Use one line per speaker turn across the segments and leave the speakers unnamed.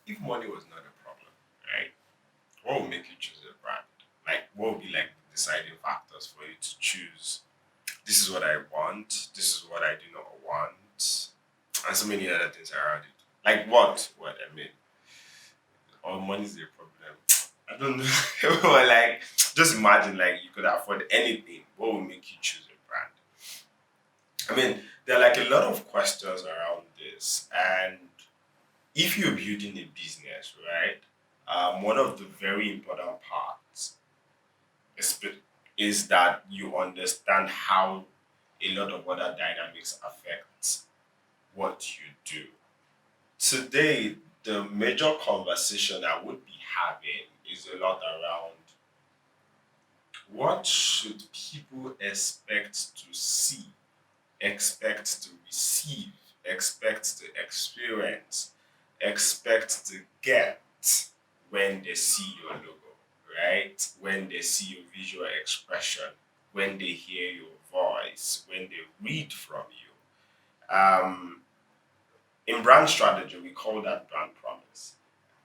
If money was not a problem, right? What would make you choose a brand? Like, what would be like the deciding factors for you to choose? This is what I want. This is what I do not want, and so many other things around it. Like what? What I mean, or money is a problem. I don't know. But like, just imagine like you could afford anything. What would make you choose a brand? I mean, there are like a lot of questions around this, and if you're building a business, right? One of the very important parts is, is that you understand how a lot of other dynamics affect what you do. Today, the major conversation I would be having is a lot around what should people expect to see, expect to receive, expect to experience, expect to get when they see your logo, right? When they see your visual expression, when they hear your voice, when they read from you. In brand strategy, we call that brand promise.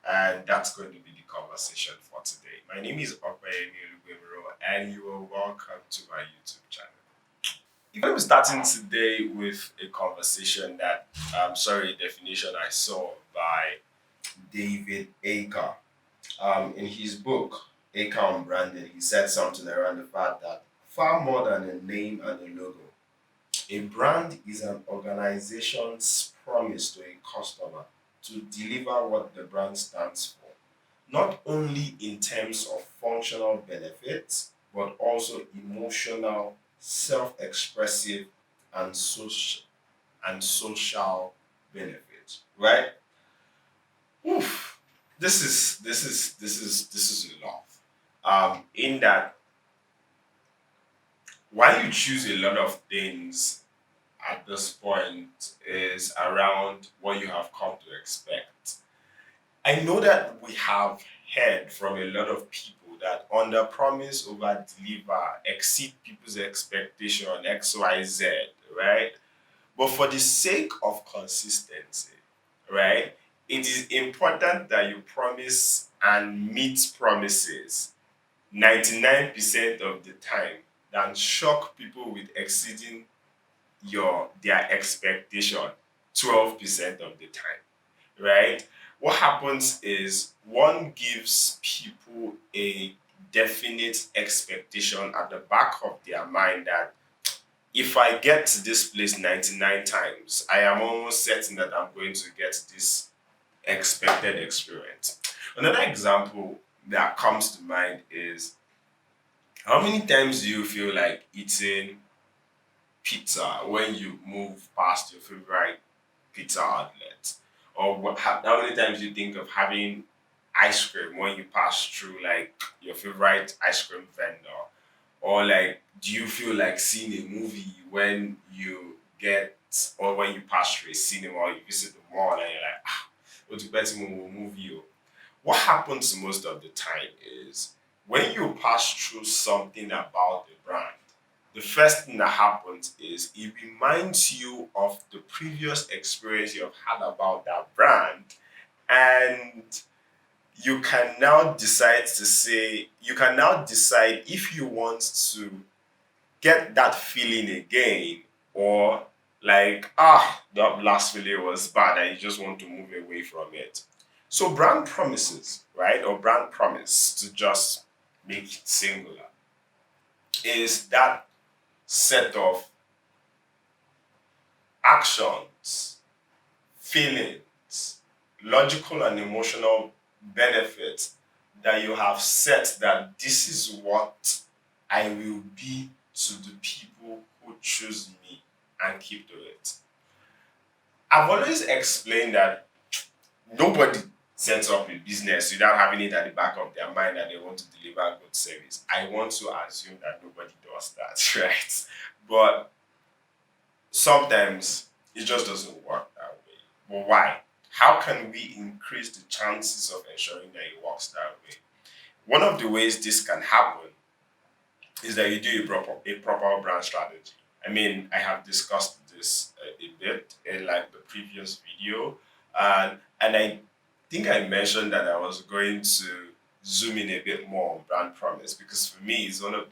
And that's going to be the conversation for today. My name is Opeyemi Olugbemiro, and you are welcome to my YouTube channel. We're going to be starting today with a conversation that, sorry, a definition I saw by David Aker. In his book, Aker Unbranded, he said something around the fact that far more than a name and a logo, a brand is an organization's promise to a customer to deliver what the brand stands for, not only in terms of functional benefits, but also emotional, self-expressive, and social benefits. Right? Oof. This is a lot. In that, why you choose a lot of things at this point is around what you have come to expect. I know that we have heard from a lot of people that under promise, over deliver, exceed people's expectation, XYZ, right? But for the sake of consistency, right, it is important that you promise and meet promises 99% of the time than shock people with exceeding their expectation 12% of the time, right? What happens is one gives people a definite expectation at the back of their mind that if I get to this place 99 times, I am almost certain that I'm going to get this expected experience. Another example that comes to mind is how many times do you feel like eating pizza when you move past your favorite pizza outlet? Or how many times do you think of having ice cream when you pass through like your favorite ice cream vendor? Or like, do you feel like seeing a movie when you get or when you pass through a cinema or you visit the mall and you're like, what's the best movie? What happens most of the time is when you pass through something about the brand, the first thing that happens is it reminds you of the previous experience you've had about that brand, and you can now decide if you want to get that feeling again, or like, that last feeling was bad and you just want to move away from it. So brand promises, right, or brand promise, to just make it singular, is that set of actions, feelings, logical and emotional benefits that you have set that this is what I will be to the people who choose me and keep to it. I've always explained that nobody sets up a business without having it at the back of their mind that they want to deliver good service. I want to assume that nobody does that, right? But sometimes it just doesn't work that way. But why? How can we increase the chances of ensuring that it works that way? One of the ways this can happen is that you do a proper brand strategy. I mean, I have discussed this a bit in like the previous video, and I think I mentioned that I was going to zoom in a bit more on brand promise because for me, it's one of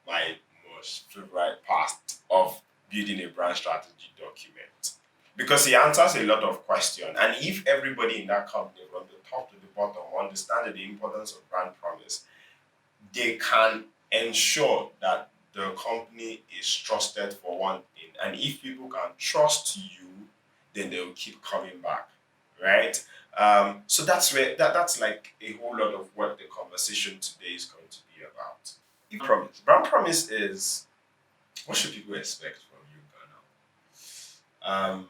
my most favorite parts of building a brand strategy document because it answers a lot of questions. And if everybody in that company, from the top to the bottom, understand the importance of brand promise, they can ensure that the company is trusted for one thing. And if people can trust you, then they will keep coming back, right? So that's where that's like a whole lot of what the conversation today is going to be about. Brand promise is what should people expect from you, Ghana?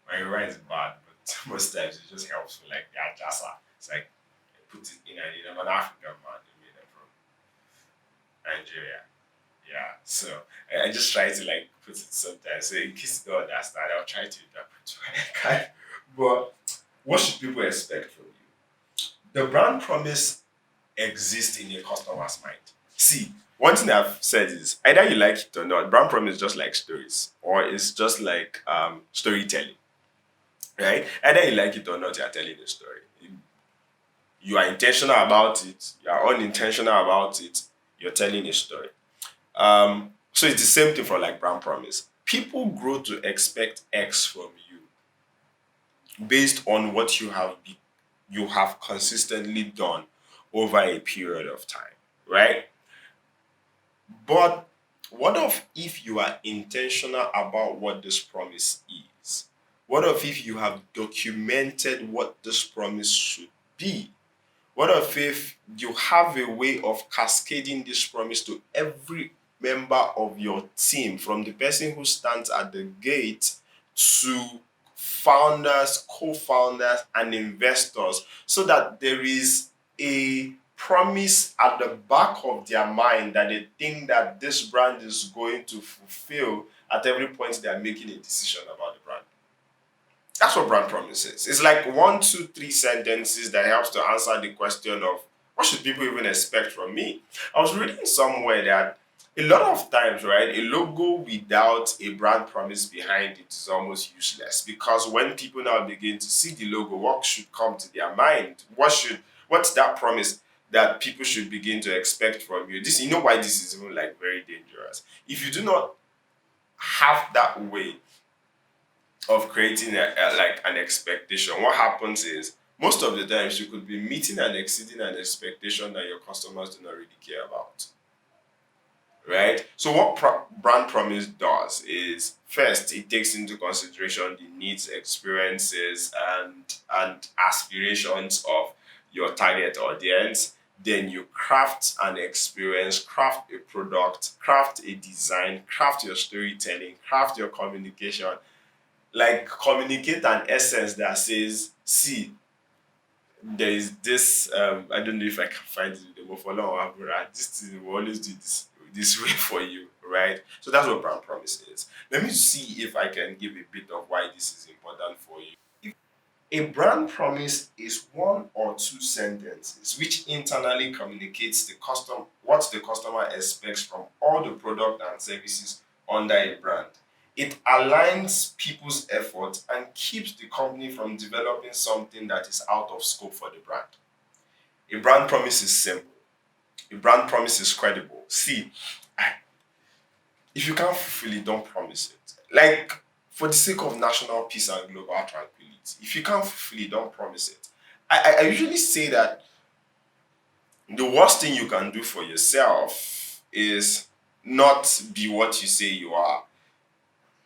My Yoruba is bad, but most times it just helps with like the ajasa. It's like I put it in I'm an African man, they made it from Nigeria. Yeah, so I just try to like put it sometimes. So in case you don't understand, I'll try to interpret what I can. But what should people expect from you? The brand promise exists in a customer's mind. See, one thing I've said is either you like it or not, brand promise is just like stories, or it's just like storytelling, right? Either you like it or not, you are telling a story. You are intentional about it, you are unintentional about it, you're telling a story. So it's the same thing for like brand promise. People grow to expect X from you based on what you have consistently done over a period of time, right? But what if you are intentional about what this promise is? What if you have documented what this promise should be? What if you have a way of cascading this promise to every member of your team, from the person who stands at the gate to founders, co founders, and investors, so that there is a promise at the back of their mind that they think that this brand is going to fulfill at every point they are making a decision about the brand. That's what brand promise is. It's like one, two, three sentences that helps to answer the question of what should people even expect from me? I was reading somewhere that a lot of times, right, a logo without a brand promise behind it is almost useless because when people now begin to see the logo, what should come to their mind? What's that promise that people should begin to expect from you? This, you know why this is even like very dangerous. If you do not have that way of creating like an expectation, what happens is most of the times you could be meeting and exceeding an expectation that your customers do not really care about, right? So what brand promise does is first it takes into consideration the needs, experiences, and aspirations of your target audience. Then you craft an experience, craft a product, craft a design, craft your storytelling, craft your communication, like communicate an essence that says, see, there is this I don't know if I can find it in the Mofolo or Abura. This thing will always do this way for you, right? So that's what brand promise is. Let me see if I can give a bit of why this is important for you. A brand promise is one or two sentences which internally communicates what the customer expects from all the product and services under a brand. It aligns people's efforts and keeps the company from developing something that is out of scope for the brand. A brand promise is simple. A brand promise is credible. See, if you can't fulfill it, don't promise it. Like, for the sake of national peace and global tranquility, if you can't fulfill it, don't promise it. I usually say that the worst thing you can do for yourself is not be what you say you are.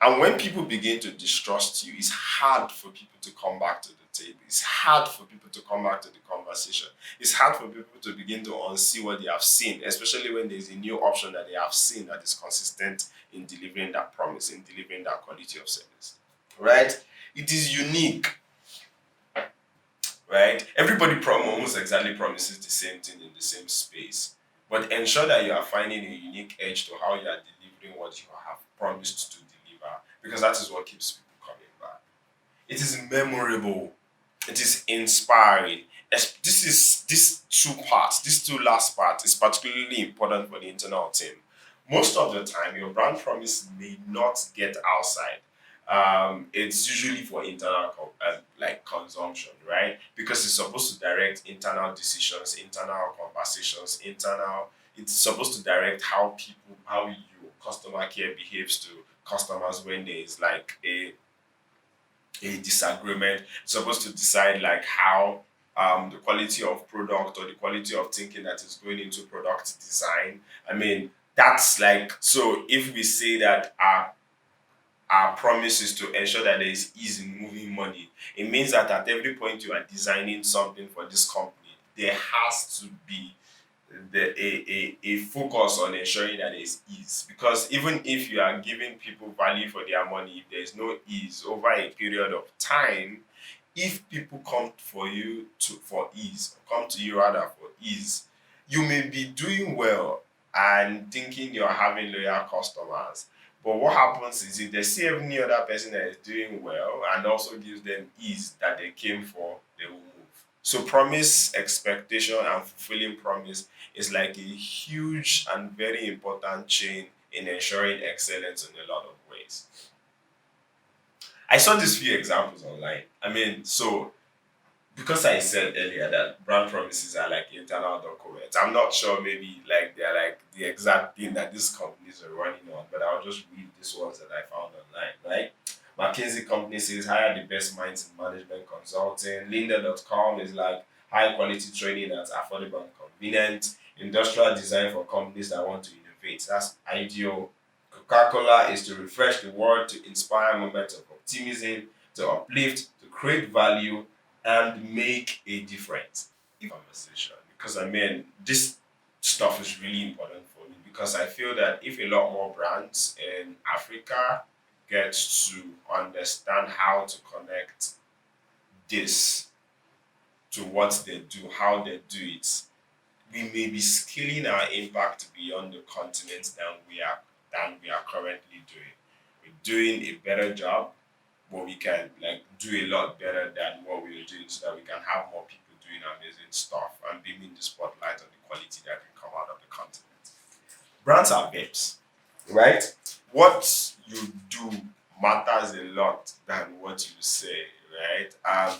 And when people begin to distrust you, it's hard for people to come back to the table. It's hard for people to come back to the conversation. It's hard for people to begin to unsee what they have seen, especially when there's a new option that they have seen that is consistent in delivering that promise, in delivering that quality of service. Right? It is unique. Right? Everybody almost exactly promises the same thing in the same space. But ensure that you are finding a unique edge to how you are delivering what you have promised to deliver, because that is what keeps people coming back. It is memorable. It is inspiring. These two parts, these two last parts, is particularly important for the internal team. Most of the time, your brand promise may not get outside. it's usually for internal like consumption, right? Because it's supposed to direct internal decisions, internal conversations, internal. It's supposed to direct how your customer care behaves to customers when there is like a disagreement. It's supposed to decide like how the quality of product or the quality of thinking that is going into product design. I mean, that's like so. If we say that our promise is to ensure that there is ease in moving money. It means that at every point you are designing something for this company, there has to be a focus on ensuring that there is ease. Because even if you are giving people value for their money, if there is no ease over a period of time, if people come for you to for ease, come to you rather for ease, you may be doing well and thinking you're having loyal customers. But what happens is if they see any other person that is doing well and also gives them ease that they came for, they will move. So promise, expectation, and fulfilling promise is like a huge and very important chain in ensuring excellence in a lot of ways. I saw these few examples online. I mean, so because I said earlier that brand promises are like internal documents, I'm not sure maybe like they're like the exact thing that these companies are running on, but I'll just read these ones that I found online, right? McKinsey company says hire the best minds in management consulting. Lynda.com is like high quality training that's affordable and convenient. Industrial design for companies that want to innovate. That's ideal. Coca-Cola is to refresh the world, to inspire moments of optimism, to uplift, to create value, and make a difference. Conversation, because I mean this stuff is really important for me because I feel that if a lot more brands in Africa get to understand how to connect this to what they do, how they do it, we may be scaling our impact beyond the continent than we are currently doing. We're doing a better job, but we can like do a lot better than what we are doing so that we can have more people doing amazing stuff and beaming the spotlight on the quality that can come out of the continent. Brands are babes, right? What you do matters a lot than what you say, right?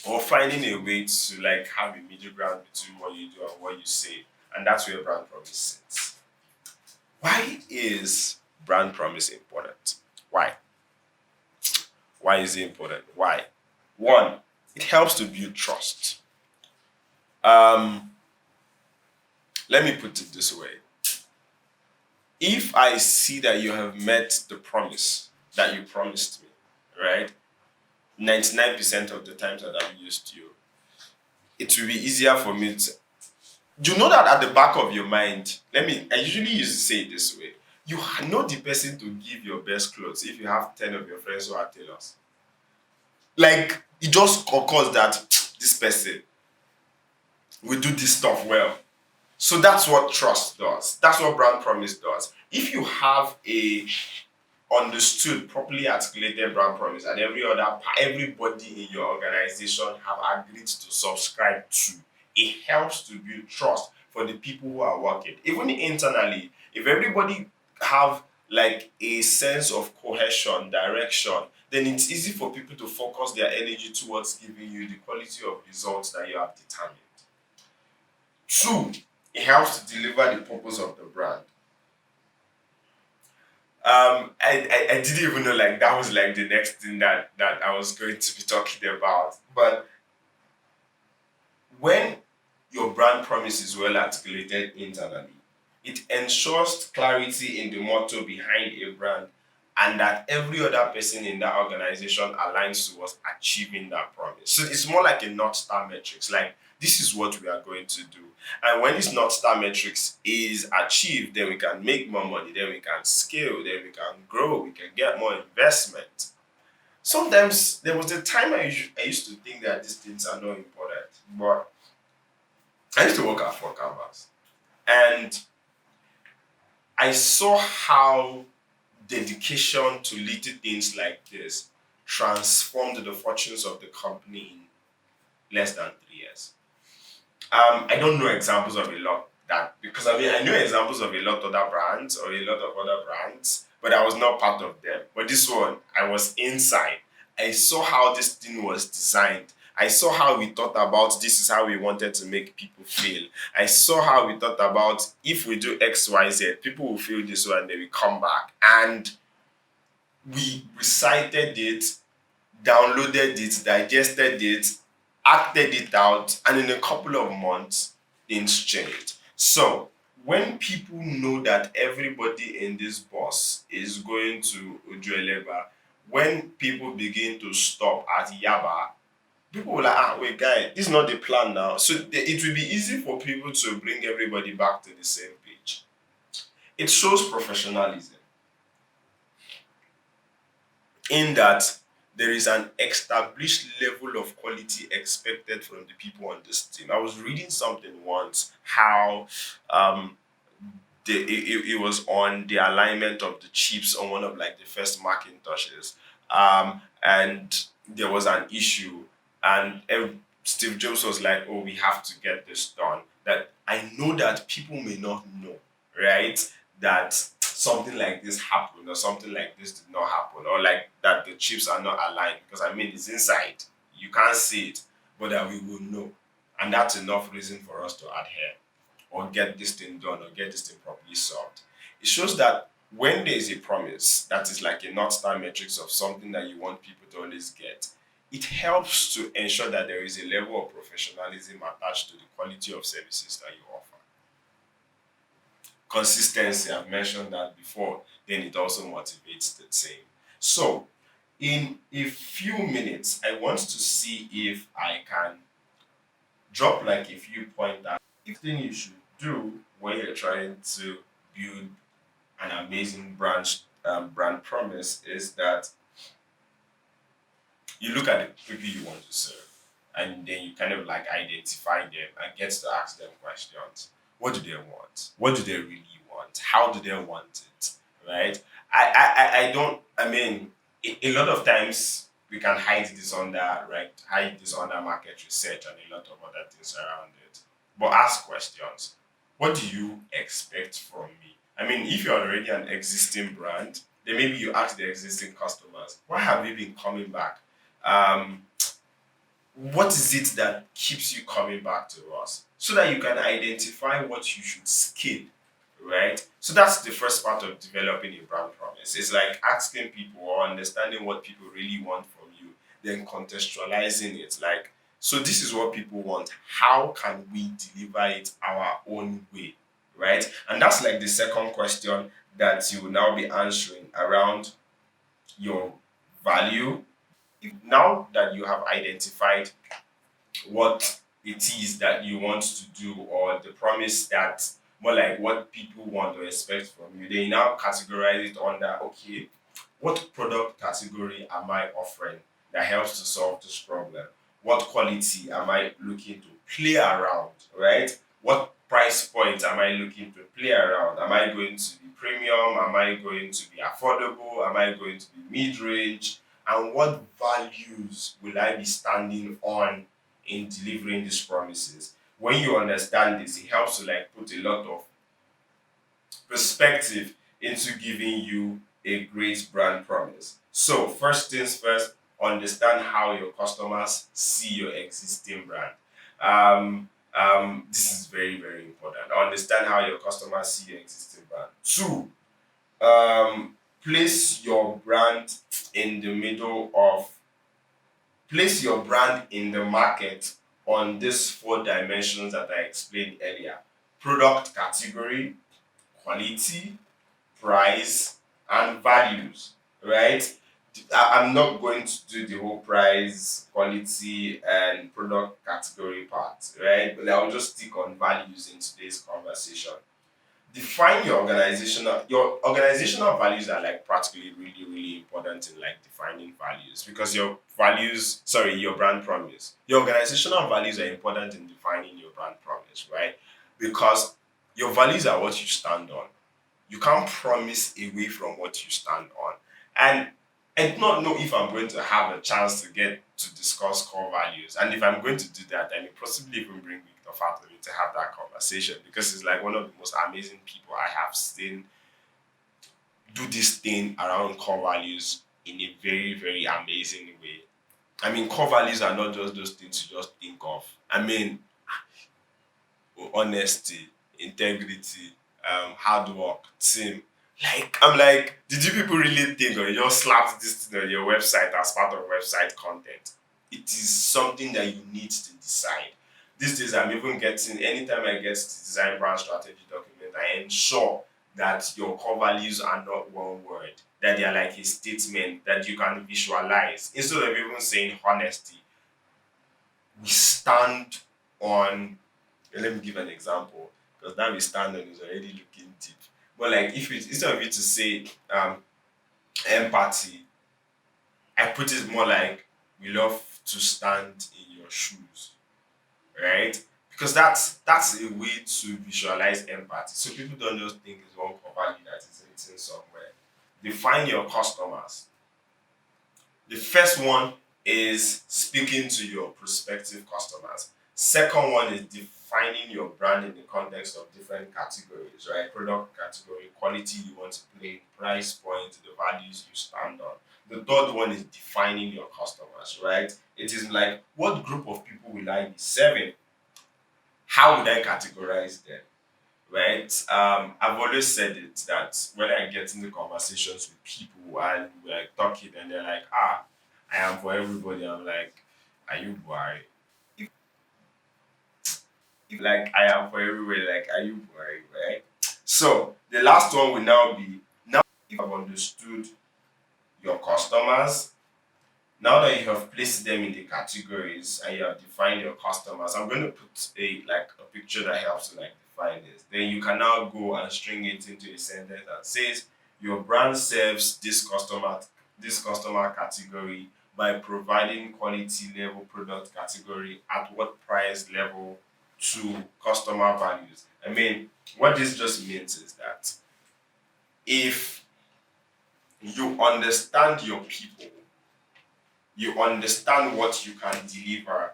Or finding a way to like have a middle ground between what you do and what you say, and that's where brand promise sits. Why is brand promise important? Why? Why is it important? Why? One, it helps to build trust. Um, Let me put it this way. If I see that you have met the promise that you promised me, right? 99% of the times that I've used you, it will be easier for me to. You know that at the back of your mind, I usually used to say it this way. You know the person to give your best clothes if you have 10 of your friends who are tailors. Like, it just occurs that this person will do this stuff well. So that's what trust does. That's what brand promise does. If you have a understood, properly articulated brand promise, and everybody in your organization have agreed to subscribe to, it helps to build trust for the people who are working. Even internally, if everybody have like a sense of cohesion, direction, then it's easy for people to focus their energy towards giving you the quality of results that you have determined. Two, it helps to deliver the purpose of the brand. I didn't even know like that was like the next thing that I was going to be talking about. But when your brand promise is well articulated internally, it ensures clarity in the motto behind a brand and that every other person in that organization aligns towards achieving that promise. So it's more like a North Star metrics. Like this is what we are going to do. And when this North Star metrics is achieved, then we can make more money, then we can scale, then we can grow, we can get more investment. Sometimes there was a time I used to think that these things are not important, but I used to work at Four Canvas and I saw how dedication to little things like this transformed the fortunes of the company in less than 3 years. I don't know examples of a lot that because I mean I know examples of a lot of other brands or a lot of other brands, but I was not part of them. But this one, I was inside. I saw how this thing was designed. I saw how we thought about this is how we wanted to make people feel. I saw how we thought about if we do X, Y, Z, people will feel this way and they will come back. And we recited it, downloaded it, digested it, acted it out, and in a couple of months, things changed. So when people know that everybody in this bus is going to Ujueleba, when people begin to stop at Yaba, people will like, wait, guy, this is not the plan now. So it will be easy for people to bring everybody back to the same page. It shows professionalism in that there is an established level of quality expected from the people on this team. I was reading something once how um, it was on the alignment of the chips on one of like the first Macintoshes, and there was an issue, and Steve Jobs was like, "Oh, we have to get this done." That I know that people may not know, right? That something like this happened or something like this did not happen or like that the chips are not aligned because I mean it's inside, you can't see it, but that we will know, and that's enough reason for us to adhere or get this thing done or get this thing properly solved. It shows that when there is a promise that is like a North Star metrics of something that you want people to always get, it helps to ensure that there is a level of professionalism attached to the quality of services that you offer. Consistency, I've mentioned that before, then it also motivates the same. So, in a few minutes, I want to see if I can drop like a few pointers. The thing you should do when you're trying to build an amazing brand promise is that you look at the people you want to serve and then you kind of like identify them and get to ask them questions. What do they want? What do they really want? How do they want it? Right? I don't, I mean, a lot of times we can hide this under, right? Hide this under market research and a lot of other things around it. But ask questions. What do you expect from me? I mean, if you're already an existing brand, then maybe you ask the existing customers, why have you been coming back? Um, what is it that keeps you coming back to us so that you can identify what you should scale, right? So that's the first part of developing a brand promise. It's like asking people or understanding what people really want from you, then contextualizing it like, so this is what people want, how can we deliver it our own way, right? And that's like the second question that you will now be answering around your value. Now that you have identified what it is that you want to do or the promise that more like what people want or expect from you, they now categorize it under, okay, what product category am I offering that helps to solve this problem? What quality am I looking to play around, right? What price point am I looking to play around? Am I going to be premium? Am I going to be affordable? Am I going to be mid range? And what values will I be standing on in delivering these promises? When you understand this, it helps to like put a lot of perspective into giving you a great brand promise. So, first things first, understand how your customers see your existing brand. This is very, very important. Understand how your customers see your existing brand. Two, place your brand in the middle of, place your brand in the market on these four dimensions that I explained earlier: product category, quality, price, and values, right? I'm not going to do the whole price, quality, and product category part, right? But I'll just stick on values in today's conversation. Define your organizational values are like practically really, really important in like defining values because your brand promise. Your organizational values are important in defining your brand promise, right? Because your values are what you stand on. You can't promise away from what you stand on. And I do not know if I'm going to have a chance to get to discuss core values. And if I'm going to do that, I may possibly even bring Victor Fatoli to have that conversation because he's like one of the most amazing people I have seen do this thing around core values in a very, very amazing way. I mean, core values are not just those things you just think of. I mean, honesty, integrity, hard work, team. Like, I'm like, did you people really think or you just slapped this thing on your website as part of website content? It is something that you need to decide. These days, I'm even getting, anytime I get to design brand strategy document, I ensure that your core values are not one word, that they are like a statement that you can visualize. Instead of even saying honesty, we stand on, let me give an example, because that we stand on is already looking deep. But like if it, instead of you to say empathy, I put it more like we love to stand in your shoes, right? Because that's a way to visualize empathy. So people don't just think it's one core value that is written somewhere. Define your customers. The first one is speaking to your prospective customers. Second one is defining your brand in the context of different categories, right? Product category, quality you want to play, price point, the values you stand on. The third one is defining your customers, right? It is like, what group of people will I be serving? How would I categorize them? Right? I've always said it that when I get into conversations with people and we're like talking and they're like, I am for everybody. I'm like, are you boy? If like I am for everybody, like are you boy, right? So the last one will now be, now if I've understood your customers, now that you have placed them in the categories and you have defined your customers, I'm going to put a picture that helps to like define this. Then you can now go and string it into a sentence that says your brand serves this customer category by providing quality level product category at what price level to customer values. I mean, what this just means is that if you understand your people, you understand what you can deliver,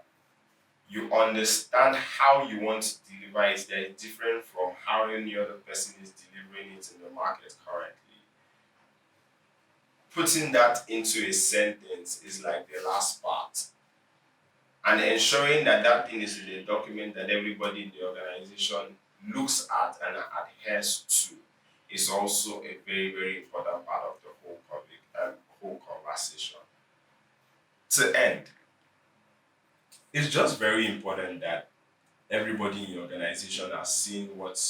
you understand how you want to deliver it, that is different from how any other person is delivering it in the market currently. Putting that into a sentence is like the last part. And ensuring that that thing is in a document that everybody in the organization looks at and adheres to is also a very, very important part of the whole conversation. To end, it's just very important that everybody in your organization has seen what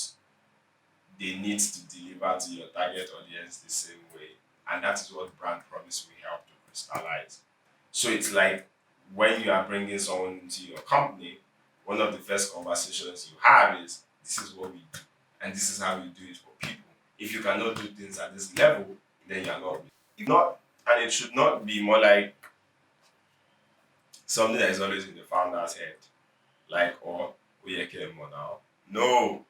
they need to deliver to your target audience the same way. And that is what brand promise will help to crystallize. So it's like when you are bringing someone into your company, one of the first conversations you have is, this is what we do, and this is how we do it for people. If you cannot do things at this level, then you are not. If not, and it should not be more like something that is always in the founder's head, like, or we are more now. No,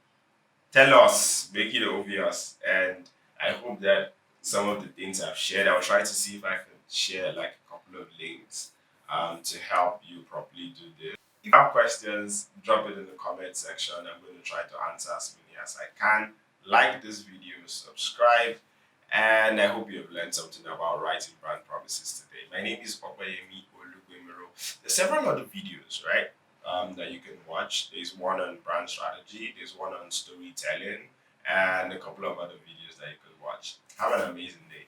tell us, make it obvious. And I hope that some of the things I've shared, I'll try to see if I can share like a couple of links to help you properly do this. If you have questions, drop it in the comment section. I'm going to try to answer as many as I can. Like this video, subscribe, and I hope you have learned something about writing brand promises today. My name is Opayemi Olugbemiro. There's several other videos, right? That you can watch. There's one on brand strategy, there's one on storytelling, and a couple of other videos that you can watch. Have an amazing day.